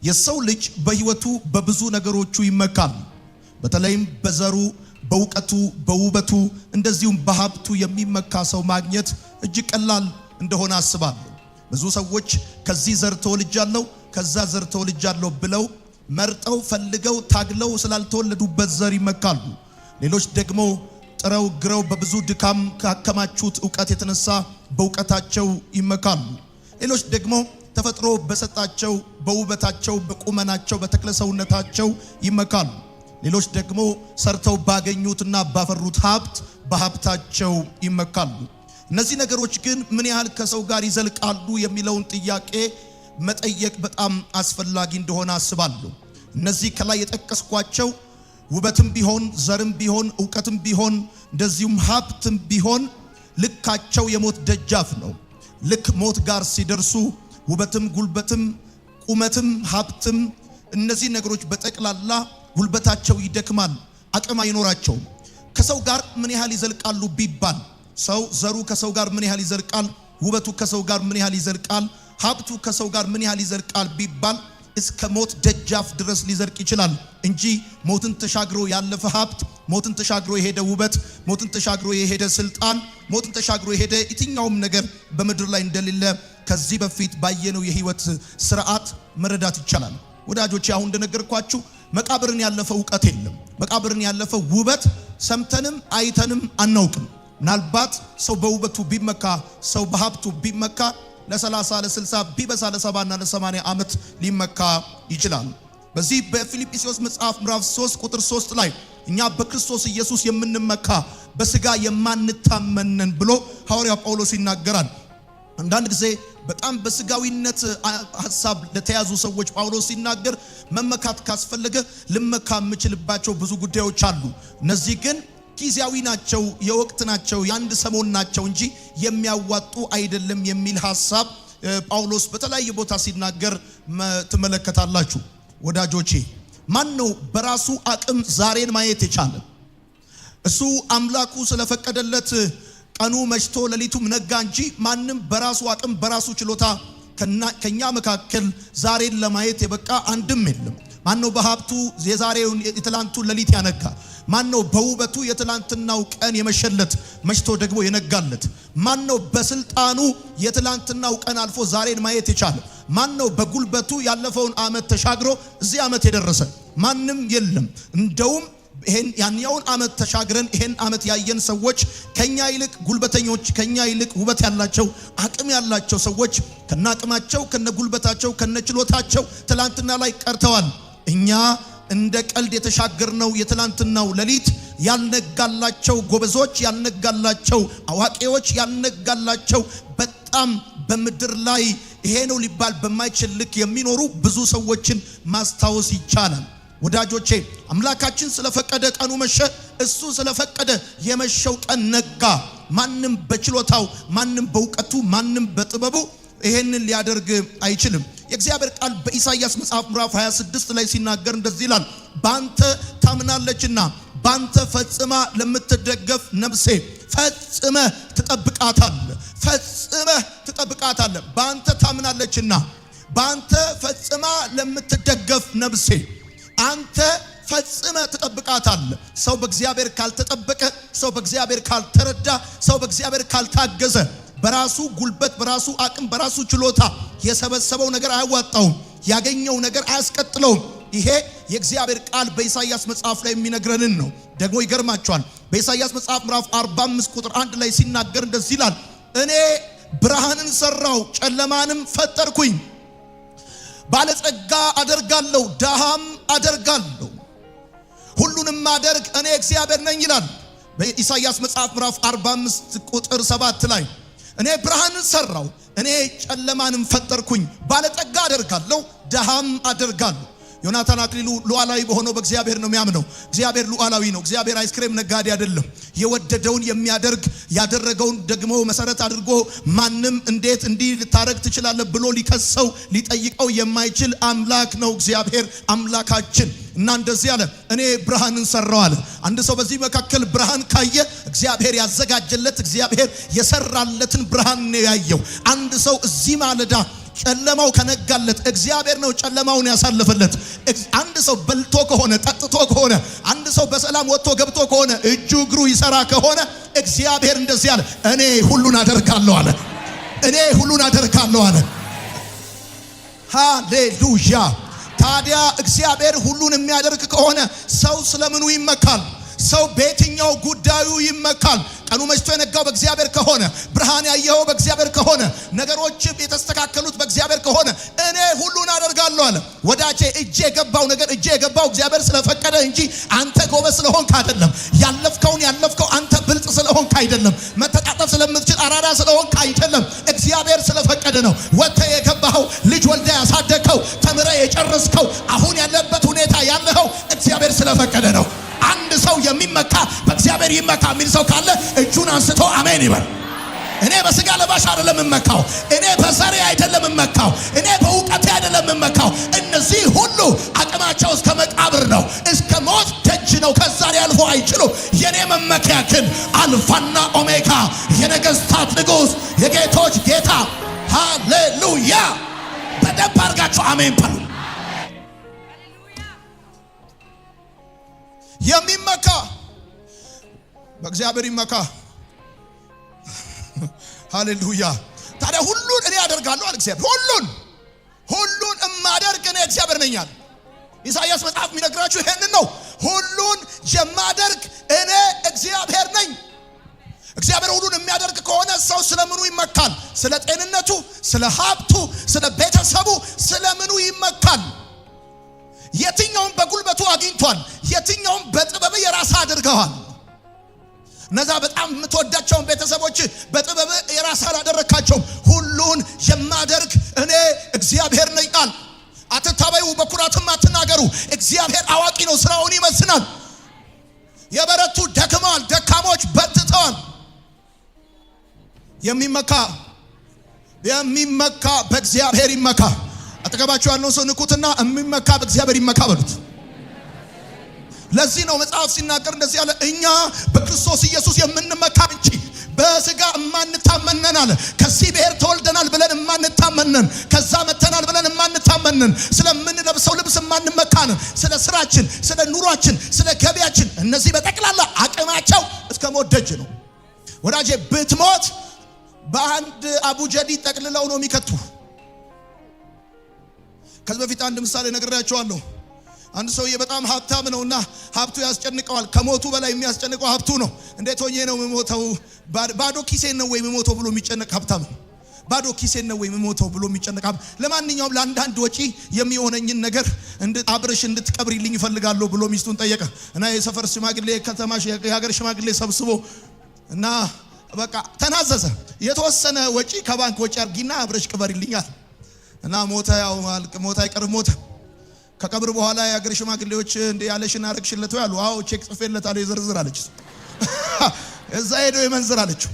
የሰው ልጅ በህይወቱ በብዙ ነገሮቹ ይመካል። በተለይም በዘሩ፣ በእውቀቱ፣ በውበቱ እንደዚሁም በሀብቱ የሚመካ ሰው ማግኘት እጅግ ቀላል እንደሆነ አስባለሁ። ብዙ ሰዎች ከዚህ ዘር ተወልጃለሁ ከዛ ዘር ተወልጃለሁ ብለው መርጠው ፈልገው ታግለው ስላልተወለዱበት ዘር ይመካሉ። ሌሎች ደግሞ ጥረው ግረው በብዙ ድካም ካከማቹት ዕውቀት የተነሳ በእውቀታቸው ይመካሉ። ሌሎች ደግሞ ተፈጥሮ በሰጣቸው በውበታቸው፣ በቁመናቸው፣ በተክለ ሰውነታቸው ይመካሉ። ሌሎች ደግሞ ሰርተው ባገኙትና ባፈሩት ሀብት በሀብታቸው ይመካሉ። እነዚህ ነገሮች ግን ምን ያህል ከሰው ጋር ይዘልቃሉ የሚለውን ጥያቄ መጠየቅ በጣም አስፈላጊ እንደሆነ አስባለሁ። እነዚህ ከላይ የጠቀስኳቸው ውበትም ቢሆን ዘርም ቢሆን ዕውቀትም ቢሆን እንደዚሁም ሀብትም ቢሆን ልካቸው የሞት ደጃፍ ነው። ልክ ሞት ጋር ሲደርሱ ውበትም ጉልበትም ቁመትም ሀብትም እነዚህ ነገሮች በጠቅላላ ጉልበታቸው ይደክማል፣ አቅም አይኖራቸውም። ከሰው ጋር ምን ያህል ይዘልቃሉ ቢባል ሰው ዘሩ ከሰው ጋር ምን ያህል ይዘልቃል፣ ውበቱ ከሰው ጋር ምን ያህል ይዘልቃል፣ ሀብቱ ከሰው ጋር ምን ያህል ይዘልቃል ቢባል እስከ ሞት ደጃፍ ድረስ ሊዘልቅ ይችላል እንጂ ሞትን ተሻግሮ ያለፈ ሀብት፣ ሞትን ተሻግሮ የሄደ ውበት፣ ሞትን ተሻግሮ የሄደ ስልጣን፣ ሞትን ተሻግሮ የሄደ የትኛውም ነገር በምድር ላይ እንደሌለ ከዚህ በፊት ባየነው የህይወት ስርዓት መረዳት ይቻላል። ወዳጆቼ አሁን እንደነገርኳችሁ መቃብርን ያለፈ ዕውቀት የለም። መቃብርን ያለፈ ውበት ሰምተንም አይተንም አናውቅም። ምናልባት ሰው በውበቱ ቢመካ ሰው በሀብቱ ቢመካ ለ30 ለ60 ቢበዛ ለ70 እና ለ80 ዓመት ሊመካ ይችላል። በዚህ በፊልጵስዩስ መጽሐፍ ምዕራፍ 3 ቁጥር 3 ላይ እኛ በክርስቶስ ኢየሱስ የምንመካ በስጋ የማንታመንን ብሎ ሐዋርያው ጳውሎስ ይናገራል። አንዳንድ ጊዜ በጣም በስጋዊነት ሐሳብ ለተያዙ ሰዎች ጳውሎስ ሲናገር መመካት ካስፈለገ ልመካ የምችልባቸው ብዙ ጉዳዮች አሉ፣ እነዚህ ግን ጊዜያዊ ናቸው፣ የወቅት ናቸው፣ የአንድ ሰሞን ናቸው እንጂ የሚያዋጡ አይደለም የሚል ሐሳብ ጳውሎስ በተለያየ ቦታ ሲናገር ትመለከታላችሁ። ወዳጆቼ ማን ነው በራሱ አቅም ዛሬን ማየት የቻለ? እሱ አምላኩ ስለፈቀደለት ቀኑ መሽቶ ሌሊቱም ነጋ እንጂ ማንም በራሱ አቅም በራሱ ችሎታ ከኛ መካከል ዛሬን ለማየት የበቃ አንድም የለም። ማን ነው በሀብቱ የዛሬውን የትላንቱን ሌሊት ያነጋ? ማን ነው በውበቱ የትላንትናው ቀን የመሸለት መሽቶ ደግሞ የነጋለት? ማን ነው በስልጣኑ የትላንትናው ቀን አልፎ ዛሬን ማየት የቻለ? ማን ነው በጉልበቱ ያለፈውን ዓመት ተሻግሮ እዚህ ዓመት የደረሰ? ማንም የለም። እንደውም ይሄን ያንያውን ዓመት ተሻግረን ይሄን ዓመት ያየን ሰዎች ከኛ ይልቅ ጉልበተኞች፣ ከኛ ይልቅ ውበት ያላቸው አቅም ያላቸው ሰዎች ከናቅማቸው ከነጉልበታቸው ከነችሎታቸው ትላንትና ላይ ቀርተዋል። እኛ እንደ ቀልድ የተሻገርነው የትላንትናው ሌሊት ያልነጋላቸው ጎበዞች፣ ያልነጋላቸው አዋቂዎች፣ ያልነጋላቸው በጣም በምድር ላይ ይሄ ነው ሊባል በማይችል ልክ የሚኖሩ ብዙ ሰዎችን ማስታወስ ይቻላል። ወዳጆቼ አምላካችን ስለፈቀደ ቀኑ መሸ። እሱ ስለፈቀደ የመሸው ቀን ነጋ። ማንም በችሎታው፣ ማንም በእውቀቱ፣ ማንም በጥበቡ ይሄንን ሊያደርግ አይችልም። የእግዚአብሔር ቃል በኢሳይያስ መጽሐፍ ምዕራፍ 26 ላይ ሲናገር እንደዚህ ይላል፣ ባንተ ታምናለችና ባንተ ፈጽማ ለምትደገፍ ነፍሴ ፈጽመህ ትጠብቃታለህ። ፈጽመህ ትጠብቃታለህ። ባንተ ታምናለችና ባንተ ፈጽማ ለምትደገፍ ነፍሴ አንተ ፈጽመ ትጠብቃታለህ። ሰው በእግዚአብሔር ካልተጠበቀ፣ ሰው በእግዚአብሔር ካልተረዳ፣ ሰው በእግዚአብሔር ካልታገዘ በራሱ ጉልበት፣ በራሱ አቅም፣ በራሱ ችሎታ የሰበሰበው ነገር አያዋጣውም፣ ያገኘው ነገር አያስቀጥለውም። ይሄ የእግዚአብሔር ቃል በኢሳይያስ መጽሐፍ ላይ የሚነግረንን ነው። ደግሞ ይገርማቸዋል። በኢሳይያስ መጽሐፍ ምዕራፍ 45 ቁጥር 1 ላይ ሲናገር እንደዚህ ይላል፣ እኔ ብርሃንን ሰራው ጨለማንም ፈጠርኩኝ፣ ባለጸጋ አደርጋለሁ ደሃም አደርጋለሁ፣ ሁሉንም ማደርግ እኔ እግዚአብሔር ነኝ ይላል። በኢሳይያስ መጽሐፍ ምዕራፍ 45 ቁጥር 7 ላይ እኔ ብርሃንን ሰራው፣ እኔ ጨለማንም ፈጠርኩኝ፣ ባለጠጋ አደርጋለሁ ደሃም አደርጋለሁ። ዮናታን አክሊሉ ሉዓላዊ በሆነው በእግዚአብሔር ነው የሚያምነው። እግዚአብሔር ሉዓላዊ ነው። እግዚአብሔር አይስክሬም ነጋዴ አይደለም። የወደደውን የሚያደርግ ያደረገውን ደግሞ መሰረት አድርጎ ማንም እንዴት እንዲህ ልታረግ ትችላለህ ብሎ ሊከሰው ሊጠይቀው የማይችል አምላክ ነው እግዚአብሔር አምላካችን። እና እንደዚህ አለ፣ እኔ ብርሃንን ሰራው አለ። አንድ ሰው በዚህ መካከል ብርሃን ካየ እግዚአብሔር ያዘጋጀለት እግዚአብሔር የሰራለትን ብርሃን ነው ያየው። አንድ ሰው እዚህ ማለዳ ጨለማው ከነጋለት እግዚአብሔር ነው ጨለማውን ያሳልፈለት። አንድ ሰው በልቶ ከሆነ ጠጥቶ ከሆነ አንድ ሰው በሰላም ወጥቶ ገብቶ ከሆነ እጁ እግሩ ይሰራ ከሆነ እግዚአብሔር እንደዚህ አለ፣ እኔ ሁሉን አደርጋለሁ አለ። እኔ ሁሉን አደርጋለሁ አለ። ሃሌሉያ። ታዲያ እግዚአብሔር ሁሉን የሚያደርግ ከሆነ ሰው ስለምኑ ይመካል? ሰው በየትኛው ጉዳዩ ይመካል? ቀኑ መሽቶ የነጋው በእግዚአብሔር ከሆነ፣ ብርሃን ያየው በእግዚአብሔር ከሆነ፣ ነገሮች የተስተካከሉት በእግዚአብሔር ከሆነ እኔ ሁሉን አደርጋለሁ አለ። ወዳጄ እጄ የገባው ነገር እጄ የገባው እግዚአብሔር ስለፈቀደ እንጂ አንተ ጎበዝ ስለሆንክ አይደለም። ያለፍከው አንተ ብልጥ ስለሆንክ አይደለም። መተጣጠፍ ስለምትችል አራዳ ስለሆንክ አይደለም። እግዚአብሔር ስለፈቀደ ነው። ወጥተህ የገባኸው ልጅ ወልደ ያሳደግከው ተምረህ የጨረስከው አሁን ያለበት ሁኔታ ያለኸው እግዚአብሔር ስለፈቀደ ነው። አንድ ሰው የሚመካ በእግዚአብሔር ይመካ የሚል ሰው ካለ እጁን አንስቶ አሜን ይበል። እኔ በስጋ ለባሽ አይደለም የምመካው፣ እኔ በዘሬ አይደለም የምመካው፣ እኔ በእውቀቴ አይደለም የምመካው። እነዚህ ሁሉ አቅማቸው እስከ መቃብር ነው፣ እስከ ሞት ደጅ ነው። ከዛ ሊያልፉ አይችሉም። የኔ መመኪያ ግን አልፋና ኦሜጋ፣ የነገስታት ንጉስ፣ የጌቶች ጌታ። ሃሌሉያ። በደንብ አድርጋችሁ አሜን በሉ። የሚመካ በእግዚአብሔር ይመካ። ሃሌሉያ። ታዲያ ሁሉን እኔ አደርጋለሁ አለ እግዚአብሔር። ሁሉን እማደርግ እኔ እግዚአብሔር ነኝ አለ። ኢሳይያስ መጽሐፍ የሚነግራችሁ ይሄንን ነው። ሁሉን የማደርግ እኔ እግዚአብሔር ነኝ። እግዚአብሔር ሁሉን የሚያደርግ ከሆነ ሰው ስለምኑ ይመካል? ስለ ጤንነቱ፣ ስለ ሀብቱ፣ ስለ ቤተሰቡ ስለምኑ ይመካል? የትኛውም በጉልበቱ አግኝቷል፣ የትኛውም በጥበብ የራስ አድርገዋል። እነዛ በጣም የምትወዳቸውን ቤተሰቦች በጥበብ የራስ አላደረካቸውም። ሁሉን የማደርግ እኔ እግዚአብሔር ነኝ አለ። አትታበዩ፣ በኩራትም አትናገሩ። እግዚአብሔር አዋቂ ነው፣ ስራውን ይመስናል። የበረቱ ደክመዋል፣ ደካሞች በርትተዋል። የሚመካ በእግዚአብሔር ይመካ። አጠገባችሁ ያለውን ሰው ንኩትና የሚመካ በእግዚአብሔር ይመካ በሉት። ለዚህ ነው መጽሐፍ ሲናገር እንደዚህ ያለ፣ እኛ በክርስቶስ ኢየሱስ የምንመካ እንጂ በስጋ የማንታመነን አለ። ከዚህ ብሔር ተወልደናል ብለን የማንታመነን፣ ከዛ መተናል ብለን የማንታመነን፣ ስለምንለብሰው ልብስ የማንመካን፣ ስለ ስራችን፣ ስለ ኑሯችን፣ ስለ ገቢያችን፣ እነዚህ በጠቅላላ አቅማቸው እስከ ሞት ደጅ ነው። ወዳጄ ብትሞት በአንድ አቡጀዲ ጠቅልለው ነው የሚከቱ። ከዚህ በፊት አንድ ምሳሌ ነግሬያቸዋለሁ። አንድ ሰውዬ በጣም ሀብታም ነውና ሀብቱ ያስጨንቀዋል። ከሞቱ በላይ የሚያስጨንቀው ሀብቱ ነው። እንዴት ሆኜ ነው የምሞተው? ባዶ ኪሴን ነው ወይ የምሞተው ብሎ የሚጨነቅ ሀብታም ነው። ባዶ ኪሴን ነው ወይ የምሞተው ብሎ የሚጨነቅ ሀብታም። ለማንኛውም ለአንዳንድ ወጪ የሚሆነኝን ነገር አብረሽ እንድትቀብሪልኝ እፈልጋለሁ ብሎ ሚስቱን ጠየቀ እና የሰፈር ሽማግሌ፣ ከተማ የሀገር ሽማግሌ ሰብስቦ እና በቃ ተናዘዘ። የተወሰነ ወጪ ከባንክ ወጪ አርጊና አብረሽ ቅበሪልኛል እና ሞተ። ያው ሞተ አይቀርም ሞተ። ከቀብር በኋላ የሀገር ሽማግሌዎች እንደ ያለሽን አረግሽለት ያሉ፣ አዎ ቼክ ጽፌለታለሁ ይዘርዝር አለች። እዛ ሄዶ ይመንዝር አለችው።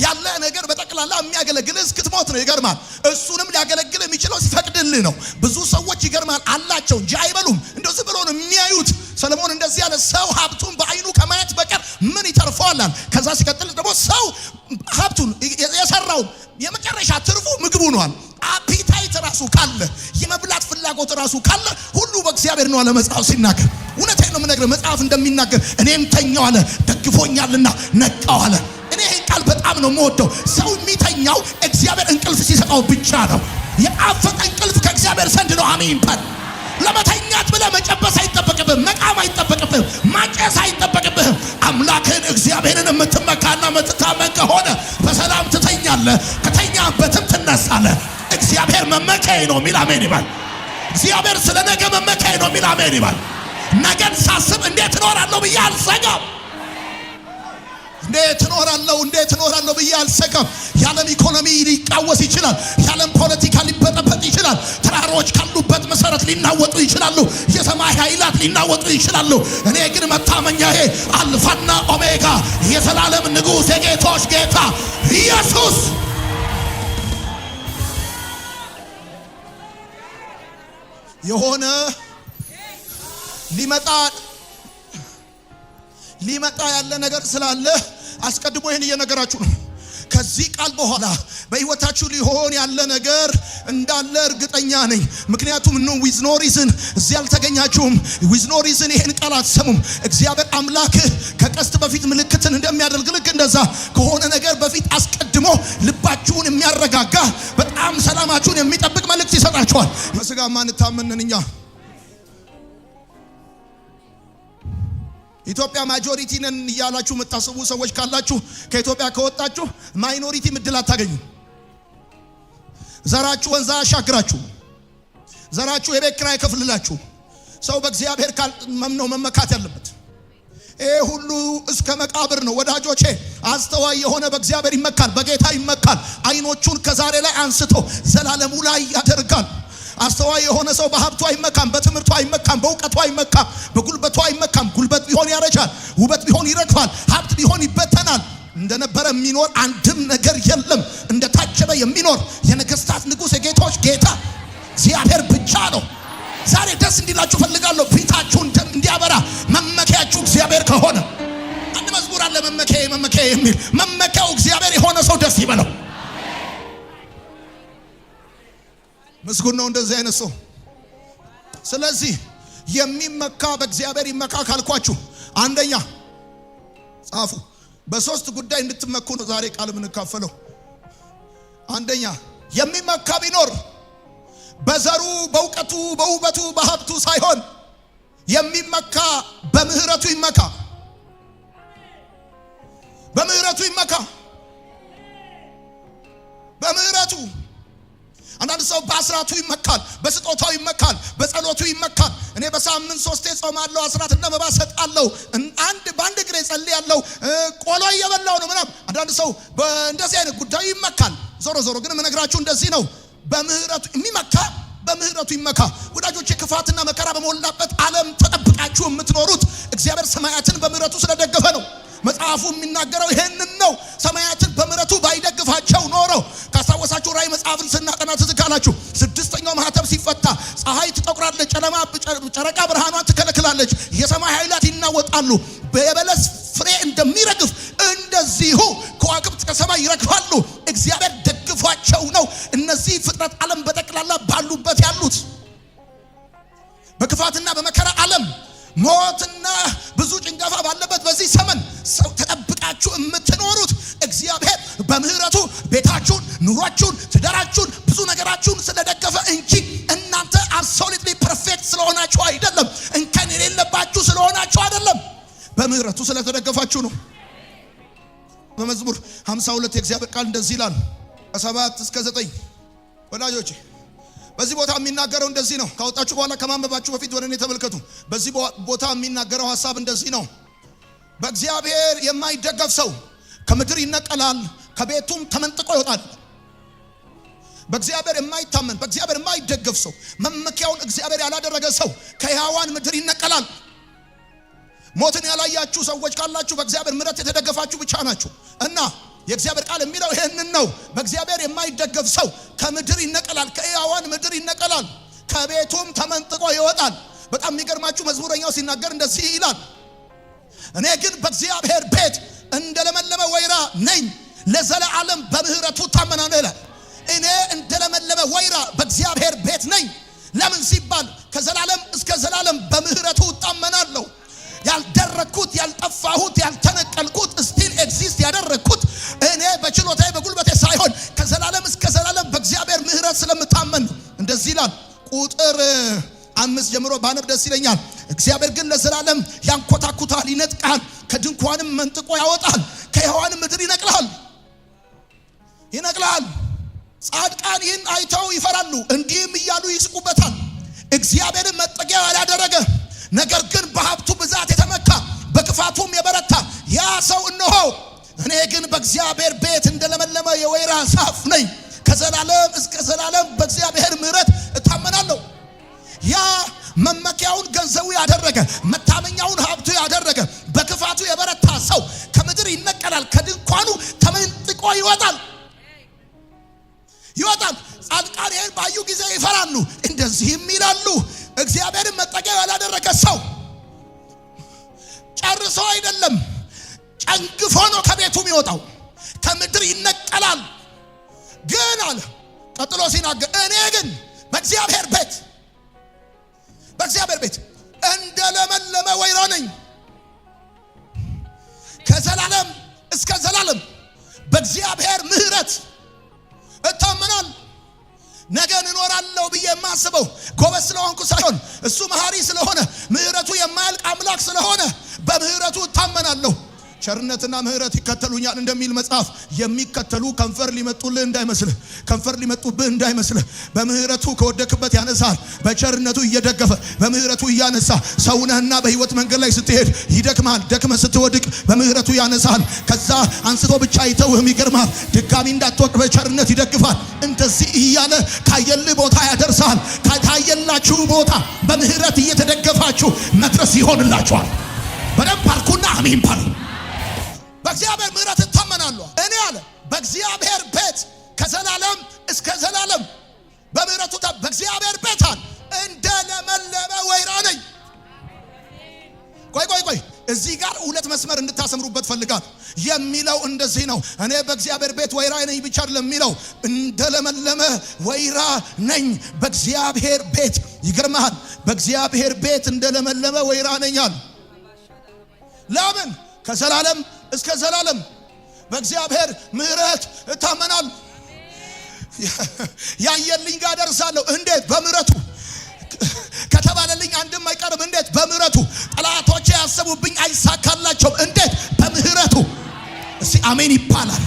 ያለ ነገር በጠቅላላ የሚያገለግል እስክትሞት ነው። ይገርማል። እሱንም ሊያገለግል የሚችለው ሲፈቅድልህ ነው። ብዙ ሰዎች ይገርማል አላቸው እንጂ አይበሉም። እንደዚህ ብሎ ነው የሚያዩት። ሰለሞን እንደዚህ ያለ፣ ሰው ሀብቱን በአይኑ ከማየት በቀር ምን ይተርፈዋል? ከዛ ሲቀጥል ደግሞ ሰው ሀብቱን የሰራው የመጨረሻ ትርፉ ምግቡ ነዋል። አፒታይት ራሱ ካለ፣ የመብላት ፍላጎት ራሱ ካለ ሁሉ በእግዚአብሔር ነው አለ መጽሐፍ ሲናገር። እውነቴን ነው የምነግርህ፣ መጽሐፍ እንደሚናገር እኔም ተኛው አለ ደግፎኛልና ነቃው አለ። እኔ ይህን ቃል በጣም ነው የምወደው። ሰው የሚተኛው እግዚአብሔር እንቅልፍ ሲሰጠው ብቻ ነው። የጣፈጠ እንቅልፍ ከእግዚአብሔር ዘንድ ነው። አሜን በል። ለመተኛት ብለህ መጨበስ አይጠበቅብህም፣ መቃም አይጠበቅብህም፣ ማጨስ አይጠበቅብህም። አምላክን እግዚአብሔርን የምትመካና የምትታመን ከሆነ በሰላም ትተኛለህ፣ ከተኛበትም ትነሳለህ። እግዚአብሔር መመካዬ ነው የሚል አሜን ይባል። እግዚአብሔር ስለ ነገ መመካዬ ነው የሚል አሜን ይባል። ነገን ሳስብ እንዴት እኖራለሁ ብዬ አልሰጋም። እንዴት እኖራለሁ ብዬ አልሰጋም። የዓለም ኢኮኖሚ ሊቃወስ ይችላል። የዓለም ፖለቲካ ሊበጠበጥ ይችላል። ተራሮች ካሉበት መሰረት ሊናወጡ ይችላሉ። የሰማይ ኃይላት ሊናወጡ ይችላሉ። እኔ ግን መታመኛዬ አልፋና ኦሜጋ፣ የዘላለም ንጉሥ፣ የጌቶች ጌታ ኢየሱስ የሆነ ሊመጣ ያለ ነገር ስላለ አስቀድሞ ይህን እየነገራችሁ ነው። ከዚህ ቃል በኋላ በህይወታችሁ ሊሆን ያለ ነገር እንዳለ እርግጠኛ ነኝ። ምክንያቱም ነው with no reason እዚህ አልተገኛችሁም። with no reason ይሄን ቃል አትሰሙም። እግዚአብሔር አምላክ ከቀስት በፊት ምልክትን እንደሚያደርግ ልክ እንደዛ ከሆነ ነገር በፊት አስቀድሞ ልባችሁን የሚያረጋጋ በጣም ሰላማችሁን የሚጠብቅ መልእክት ይሰጣችኋል። በስጋ ማንታመንን እኛ ኢትዮጵያ ማጆሪቲ ነን እያላችሁ የምታስቡ ሰዎች ካላችሁ ከኢትዮጵያ ከወጣችሁ ማይኖሪቲ ምድል አታገኙ። ዘራችሁ ወንዝ አሻግራችሁ፣ ዘራችሁ የቤት ኪራይ ከፍልላችሁ። ሰው በእግዚአብሔር ቃል ነው መመካት ያለበት። ይሄ ሁሉ እስከ መቃብር ነው ወዳጆቼ። አስተዋይ የሆነ በእግዚአብሔር ይመካል፣ በጌታ ይመካል። አይኖቹን ከዛሬ ላይ አንስቶ ዘላለሙ ላይ ያደርጋል። አስተዋይ የሆነ ሰው በሀብቱ አይመካም፣ በትምህርቱ አይመካም፣ በእውቀቱ አይመካም፣ በጉልበቱ አይመካም። ጉልበት ቢሆን ያረጃል፣ ውበት ቢሆን ይረግፋል፣ ሀብት ቢሆን ይበተናል። እንደነበረ የሚኖር አንድም ነገር የለም። እንደታጨበ የሚኖር የነገስታት ንጉስ የጌቶች ጌታ እግዚአብሔር ብቻ ነው። ዛሬ ደስ እንዲላችሁ ፈልጋለሁ። ፊታችሁ እንዲያበራ መመኪያችሁ እግዚአብሔር ከሆነ አንድ መዝሙር አለ መመኪያ የሚል መመኪያው እግዚአብሔር የሆነ ሰው ደስ ይበለው። ምስጉን ነው እንደዚህ አይነት ሰው። ስለዚህ የሚመካ በእግዚአብሔር ይመካ ካልኳችሁ አንደኛ ጻፉ። በሶስት ጉዳይ እንድትመኩ ነው ዛሬ ቃል የምንካፈለው። አንደኛ የሚመካ ቢኖር በዘሩ፣ በእውቀቱ፣ በውበቱ፣ በሀብቱ ሳይሆን የሚመካ በምህረቱ ይመካ። በምህረቱ ይመካ። በምህረቱ አንዳንድ ሰው በአስራቱ ይመካል፣ በስጦታው ይመካል፣ በጸሎቱ ይመካል። እኔ በሳምንት 3 ጾማለሁ፣ አስራትና መባ ሰጣለሁ፣ በአንድ እግሬ ጸልያለሁ፣ ቆሎ እየበላሁ ነው ምናምን። አንዳንድ ሰው በእንደዚህ አይነት ጉዳይ ይመካል። ዞሮ ግን የምነግራችሁ እንደዚህ ነው። በምህረቱ የሚመካ በምህረቱ ይመካ። ወዳጆቼ ክፋትና መከራ በሞላበት ዓለም ተጠብቃችሁ የምትኖሩት እግዚአብሔር ሰማያትን በምህረቱ ስለደገፈ ነው። መጽሐፉ የሚናገረው ይሄንን ነው። ሰማያትን በምህረቱ ባይደግፋቸው ኖሮ ካስታወሳችሁ ራእይ መጽሐፍን ስናጠና ትዝ ካላችሁ 6ኛው ማህተም ሲፈታ ፀሐይ ትጠቁራለች፣ ጨረቃ ብርሃኗን ትከለክላለች፣ የሰማይ ኃይላት ይናወጣሉ። በበለስ ፍሬ እንደሚረግፍ እንደዚሁ ከዋክብት ከሰማይ ይረግፋሉ። እግዚአብሔር ደግፏቸው ነው እነዚህ ፍጥረት ዓለም በጠቅላላ ባሉበት ያሉት። በክፋትና በመከራ ዓለም ሞትና ብዙ ጭንገፋ ባለበት በዚህ ዘመን ሰው ተጠብቃችሁ የምትኖሩት እግዚአብሔር በምህረቱ ቤታችሁን፣ ኑሯችሁን፣ ትዳራችሁን፣ ብዙ ነገራችሁን ስለደገፈ እንጂ እናንተ አብሶሉትሊ ፐርፌክት ስለሆናችሁ አይደለም። እንከን የሌለባችሁ ስለሆናችሁ አይደለም። በምህረቱ ስለተደገፋችሁ ነው። በመዝሙር 52 የእግዚአብሔር ቃል እንደዚህ ይላል ከ7 እስከ 9 ወዳጆቼ በዚህ ቦታ የሚናገረው እንደዚህ ነው። ካወጣችሁ በኋላ ከማንበባችሁ በፊት ወደ እኔ ተመልከቱ። በዚህ ቦታ የሚናገረው ሐሳብ እንደዚህ ነው። በእግዚአብሔር የማይደገፍ ሰው ከምድር ይነቀላል፣ ከቤቱም ተመንጥቆ ይወጣል። በእግዚአብሔር የማይታመን በእግዚአብሔር የማይደገፍ ሰው መመኪያውን እግዚአብሔር ያላደረገ ሰው ከሕያዋን ምድር ይነቀላል። ሞትን ያላያችሁ ሰዎች ካላችሁ በእግዚአብሔር ምሕረት የተደገፋችሁ ብቻ ናችሁ እና የእግዚአብሔር ቃል የሚለው ይሄንን ነው። በእግዚአብሔር የማይደገፍ ሰው ከምድር ይነቀላል፣ ከሕያዋን ምድር ይነቀላል፣ ከቤቱም ተመንጥቆ ይወጣል። በጣም የሚገርማችሁ መዝሙረኛው ሲናገር እንደዚህ ይላል፣ እኔ ግን በእግዚአብሔር ቤት እንደለመለመ ወይራ ነኝ፣ ለዘላለም በምህረቱ ታመናለሁ ይላል። እኔ እንደለመለመ ወይራ በእግዚአብሔር ቤት ነኝ። ለምን ሲባል ከዘላለም እስከ ዘላለም በምህረቱ ታመናለሁ። ያልደረኩት፣ ያልጠፋሁት፣ ያልተነቀልኩት ስቲል ኤግዚስት ያደረኩት እኔ በችሎታዬ በጉልበቴ ሳይሆን ከዘላለም እስከ ዘላለም በእግዚአብሔር ምህረት ስለምታመን ነው። እንደዚህ ይላል ቁጥር 5 ጀምሮ ባነብ ደስ ይለኛል። እግዚአብሔር ግን ለዘላለም ያንኮታኩታል፣ ይነጥቃል፣ ከድንኳንም መንጥቆ ያወጣል፣ ከሕያዋን ምድር ይነቅላል። ጻድቃን ይህን አይተው ይፈራሉ፣ እንዲህም እያሉ ይስቁበታል። እግዚአብሔርን መጠጊያ ያላደረገ ነገር ግን በሀብቱ ብዛት የተመካ በክፋቱም የበረታ ያ ሰው እነሆ እኔ ግን በእግዚአብሔር ቤት እንደለመለመ የወይራ ዛፍ ነኝ፣ ከዘላለም እስከ ዘላለም በእግዚአብሔር ምህረት እታመናለሁ። ያ መመኪያውን ገንዘቡ ያደረገ መታመኛውን ሀብቱ ያደረገ በክፋቱ የበረታ ሰው ከምድር ይነቀላል፣ ከድንኳኑ ተመንጥቆ ይወጣል። ጻድቃን ይህን ባዩ ጊዜ ይፈራሉ፣ እንደዚህም ይላሉ እግዚአብሔርን መጠጊያ ያላደረገ ሰው ጨርሶ አይደለም ጨንግፎ ነው ከቤቱ የሚወጣው። ከምድር ይነቀላል፣ ግን አለ ቀጥሎ ሲናገር እኔ ግን በእግዚአብሔር ቤት እንደ ለመለመ ወይራ ነኝ ከዘላለም እስከ ዘላለም በእግዚአብሔር ምሕረት እታመናል። ነገን እኖራለሁ ብዬ የማስበው ጎበዝ ስለሆንኩ ሳይሆን እሱ መሐሪ ስለሆነ ምሕረቱ የማያልቅ አምላክ ስለሆነ በምሕረቱ እታመናለሁ። ቸርነትና ምሕረት ይከተሉኛል እንደሚል መጽሐፍ የሚከተሉ ከንፈር ሊመጡልህ እንዳይመስልህ፣ ከንፈር ሊመጡብህ እንዳይመስልህ። በምሕረቱ ከወደክበት ያነሳል። በቸርነቱ እየደገፈ በምሕረቱ እያነሳ ሰውነህና በህይወት መንገድ ላይ ስትሄድ ይደክማል። ደክመህ ስትወድቅ በምሕረቱ ያነሳል። ከዛ አንስቶ ብቻ አይተውህም፣ ይገርማል። ድጋሚ እንዳትወድቅ በቸርነት ይደግፋል። እንደዚህ እያለ ካየልህ ቦታ ያደርሳል። ካየላችሁ ቦታ በምሕረት እየተደገፋችሁ መድረስ ይሆንላችኋል። በደንብ አልኩና አሜን ባሉ። በእግዚአብሔር ምሕረት እታመናለሁ። እኔ አለ በእግዚአብሔር ቤት ከዘላለም እስከ ዘላለም በምሕረቱ በእግዚአብሔር ቤት አለ እንደ ለመለመ ወይራ ነኝ። ቆይ እዚህ ጋር ሁለት መስመር እንድታሰምሩበት ፈልጋለሁ። የሚለው እንደዚህ ነው። እኔ በእግዚአብሔር ቤት ወይራ ነኝ ብቻ አይደለም የሚለው እንደ ለመለመ ወይራ ነኝ በእግዚአብሔር ቤት። ይገርማል። በእግዚአብሔር ቤት እንደ ለመለመ ወይራ ነኝ አለ። ለምን? ከዘላለም እስከ ዘላለም በእግዚአብሔር ምሕረት እታመናል። ያየልኝ ጋር ደርሳለሁ። እንዴት? በምሕረቱ። ከተባለልኝ አንድም አይቀርም። እንዴት? በምሕረቱ። ጠላቶቼ ያሰቡብኝ አይሳካላቸውም። እንዴት? በምሕረቱ። እስቲ አሜን ይባላል።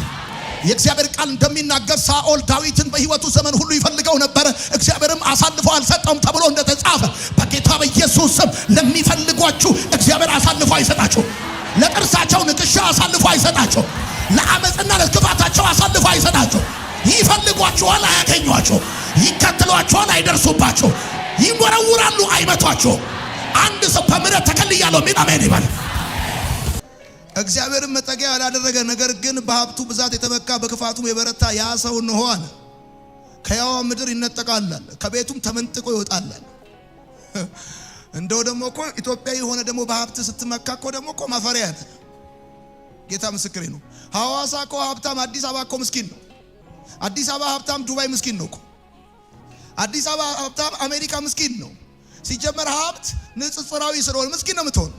የእግዚአብሔር ቃል እንደሚናገር ሳኦል ዳዊትን በሕይወቱ ዘመን ሁሉ ይፈልገው ነበር፣ እግዚአብሔርም አሳልፎ አልሰጠውም ተብሎ እንደተጻፈ በጌታ በኢየሱስ ስም ለሚፈልጓችሁ እግዚአብሔር አሳልፎ አይሰጣችሁ። ለጥርሳቸው ንክሻ አሳልፎ አይሰጣቸው። ለአመጽና ለክፋታቸው አሳልፎ አይሰጣቸው። ይፈልጓችኋል፣ አያገኟቸው። ይከተሏችኋል፣ አይደርሱባቸው። ይወረውራሉ፣ አይመቷቸው። አንድ ሰው በምሕረት ተከልያለሁ የሚል አሜን ይበል። እግዚአብሔርን መጠጊያ ያላደረገ ነገር ግን በሀብቱ ብዛት የተመካ በክፋቱም የበረታ ያ ሰው ነው አለ ከሕያው ምድር ይነጠቃል፣ ከቤቱም ተመንጥቆ ይወጣል። እንደው ደግሞ እኮ ኢትዮጵያዊ የሆነ ደግሞ በሀብት ስትመካ እኮ ደግሞ እኮ ማፈሪያ ያለ ጌታ ምስክሬ ነው። ሐዋሳ እኮ ሀብታም፣ አዲስ አበባ እኮ ምስኪን ነው። አዲስ አበባ ሀብታም፣ ዱባይ ምስኪን ነው እኮ። አዲስ አበባ ሀብታም፣ አሜሪካ ምስኪን ነው። ሲጀመር ሀብት ንጽጽራዊ ስለሆነ ምስኪን ነው የምትሆን።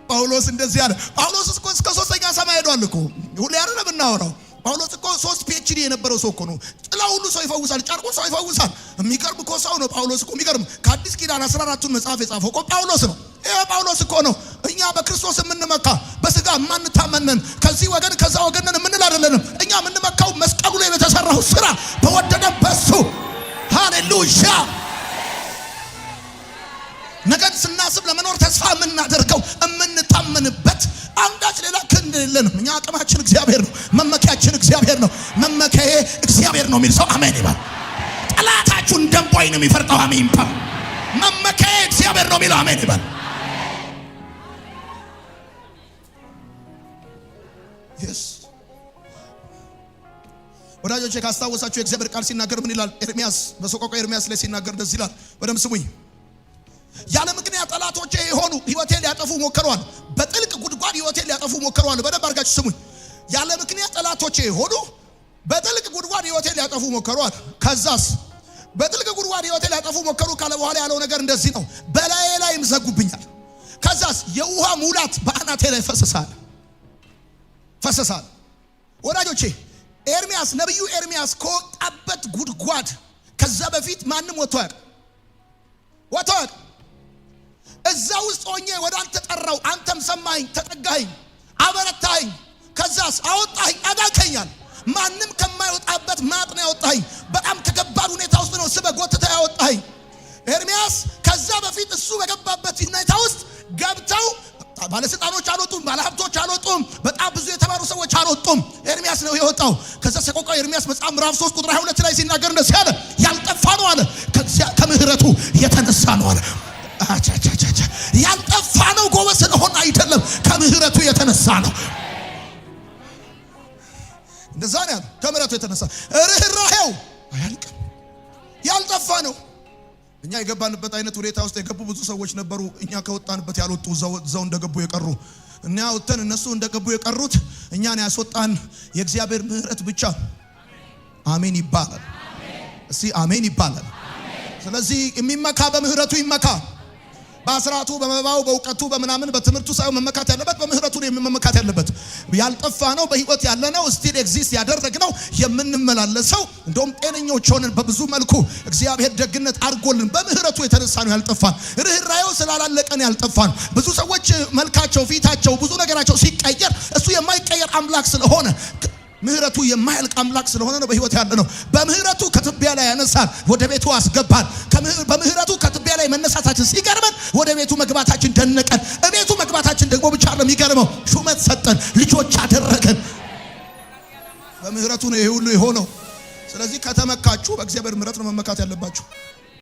ጳውሎስ እንደዚህ አለ። ጳውሎስ እኮ እስከ 3ኛ ሰማይ ሄዷል እኮ። ሁሌ አይደለም እናወራው። ጳውሎስ እኮ 3 PhD የነበረው ሰው እኮ ነው። ጥላው ሁሉ ሰው ይፈውሳል፣ ጨርቁን ሰው ይፈውሳል። የሚገርም እኮ ሰው ነው ጳውሎስ እኮ። የሚገርም ከአዲስ ኪዳን 14ቱን መጽሐፍ የጻፈው እኮ ጳውሎስ ነው። ይሄ ጳውሎስ እኮ ነው። እኛ በክርስቶስ የምንመካ በስጋ ማንታመነን ከዚህ ወገን ከዛ ወገንን የምንል አይደለንም። እኛ የምንመካው መስቀሉ ላይ በተሰራው ስራ በወደደን በሱ። ሃሌሉያ። ነገን ስናስብ ለመኖር ተስፋ የምናደርገው የምንታመንበት አንዳች ሌላ ክንድ የለንም። እኛ አቅማችን እግዚአብሔር ነው። መመኪያችን እግዚአብሔር ነው። መመኪያዬ እግዚአብሔር ነው የሚል ሰው አሜን ይባል። ጠላታችሁን ደንቦይ ነው የሚፈርጠው። አሜን ይባል። መመኪያዬ እግዚአብሔር ነው የሚለው አሜን ይባል። yes ወዳጆቼ ካስታወሳችሁ የእግዚአብሔር ቃል ሲናገር ምን ይላል? ኤርሚያስ በሰቆቃወ ኤርሚያስ ላይ ሲናገር እንደዚህ ይላል። በደም ስሙኝ። ያለ ምክንያት ጠላቶቼ የሆኑ ሕይወቴን ሊያጠፉ ሞከሯል። በጥልቅ ጉድጓድ ሕይወቴን ሊያጠፉ ሞከሯል። በደንብ አድርጋችሁ ስሙኝ። ያለ ምክንያት ጠላቶቼ የሆኑ በጥልቅ ጉድጓድ ሕይወቴን ሊያጠፉ ሞከሯል። ከዛስ በጥልቅ ጉድጓድ ሕይወቴን ሊያጠፉ ሞከሩ ካለ በኋላ ያለው ነገር እንደዚህ ነው። በላዬ ላይም ዘጉብኛል። ከዛስ የውሃ ሙላት በአናቴ ላይ ፈሰሳል። ወዳጆቼ ኤርሚያስ ነብዩ ኤርሚያስ ከወጣበት ጉድጓድ ከዛ በፊት ማንም ወጥቶ አያውቅም። እዛ ውስጥ ሆኜ ወደ አንተ ጠራው፣ አንተም ሰማኸኝ፣ ተጠጋኸኝ፣ አበረታኸኝ፣ ከዛስ አወጣኸኝ፣ አዳንከኛል። ማንም ከማይወጣበት ማጥ ነው ያወጣኸኝ። በጣም ከከባድ ሁኔታ ውስጥ ነው ስበህ ጎትተህ ያወጣኸኝ። ኤርሚያስ ከዛ በፊት እሱ በገባበት ሁኔታ ውስጥ ገብተው ባለስልጣኖች አልወጡም፣ ባለሀብቶች አልወጡም፣ በጣም ብዙ የተባሉ ሰዎች አልወጡም። ኤርሚያስ ነው የወጣው። ከዛ ሰቆቃወ ኤርሚያስ መጽሐፍ ምዕራፍ 3 ቁጥር 22 ላይ ሲናገር እንደዚህ አለ። ያልጠፋ ነው አለ ከምሕረቱ የተነሳ ነው አለ። ያልጠፋ ነው ጎበዝ ስለሆነ አይደለም፣ ከምሕረቱ የተነሳ ነው። እንደዛ ነው ያለው። ከምሕረቱ የተነሳ ርህራሄው አያልቅም። ያልጠፋ ነው። እኛ የገባንበት አይነት ሁኔታ ውስጥ የገቡ ብዙ ሰዎች ነበሩ። እኛ ከወጣንበት ያልወጡ እዛው እንደገቡ የቀሩ እና ወጥተን እነሱ እንደገቡ የቀሩት እኛን ያስወጣን የእግዚአብሔር ምሕረት ብቻ። አሜን ይባላል። እስቲ አሜን ይባላል። ስለዚህ የሚመካ በምህረቱ ይመካ። በአስራቱ በመባው በእውቀቱ በመናምን በትምህርቱ ሳይሆን መመካት ያለበት በምህረቱ ነው መመካት ያለበት። ያልጠፋ ነው በህይወት ያለ ነው ስቲል ኤግዚስት ያደረግነው የምንመላለሰው እንደውም ጤነኞች ሆነን በብዙ መልኩ እግዚአብሔር ደግነት አድርጎልን በምህረቱ የተነሳ ነው ያልጠፋን። ርህራሄው ስላላለቀን ያልጠፋን። ብዙ ሰዎች መልካቸው ፊታቸው ብዙ ነገራቸው ሲቀየር እሱ የማይቀየር አምላክ ስለሆነ ምህረቱ የማያልቅ አምላክ ስለሆነ ነው በህይወት ያለ ነው። በምህረቱ ከትቢያ ላይ ያነሳን ወደ ቤቱ አስገባን። በምህረቱ ከትቢያ ላይ መነሳታችን ሲገርመን ወደ ቤቱ መግባታችን ደነቀን። ቤቱ መግባታችን ደግሞ ብቻ ነው የሚገርመው ሹመት ሰጠን፣ ልጆች አደረገን። በምህረቱ ነው ይሄ ሁሉ የሆነው። ስለዚህ ከተመካችሁ በእግዚአብሔር ምህረት ነው መመካት ያለባችሁ።